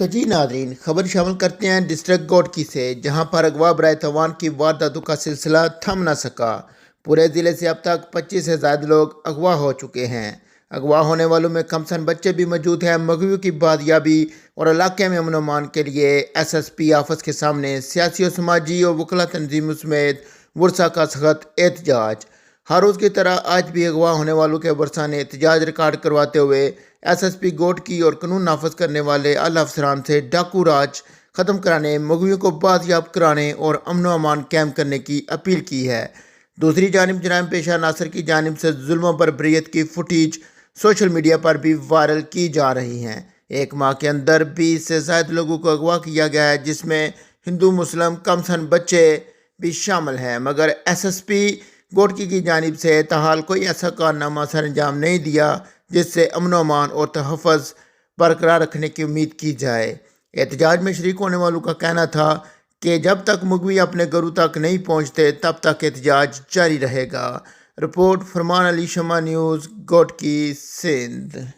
तो जी नादरीन, खबर शामिल करते हैं डिस्ट्रिक्ट गोडकी से, जहां पर अगवा बराए तवान की वारदातों का सिलसिला थम न सका। पूरे ज़िले से अब तक 25 से ज़्यादा लोग अगवा हो चुके हैं। अगवा होने वालों में कमसन बच्चे भी मौजूद हैं। मगवियों की बादियाबी और इलाके में अमन अमान के लिए SSP ऑफिस के सामने सियासी और समाजी और वकला तंजीमों समेत वर्षा का सख्त एहतजाज। हर रोज़ की तरह आज भी अगवा होने वालों के वर्षा ने एहतजाज रिकॉर्ड करवाते हुए SSP गोडकी और कानून नाफज करने वाले आला अफसरान से डाकू राज ख़त्म कराने, मगवियों को बाजियाब कराने और अमन अमान कायम करने की अपील की है। दूसरी जानिब जराइम पेशा नासर की जानिब से जुल्म और बर्बरियत की फुटेज सोशल मीडिया पर भी वायरल की जा रही हैं। एक माह के अंदर 20 से ज़्यादा लोगों को अगवा किया गया है, जिसमें हिंदू मुस्लिम कमसन बच्चे भी शामिल हैं, मगर SSP गोडकी की जानिब से ताहाल कोई ऐसा कारनामा सर अंजाम नहीं दिया जिससे अमन अमान और तहफ़्फ़ुज़ बरकरार रखने की उम्मीद की जाए। एहतजाज में शरीक होने वालों का कहना था कि जब तक मुगवी अपने घरों तक नहीं पहुँचते तब तक एहतजाज जारी रहेगा। रिपोर्ट फरमान अली शमा न्यूज़ गोडकी सिंध।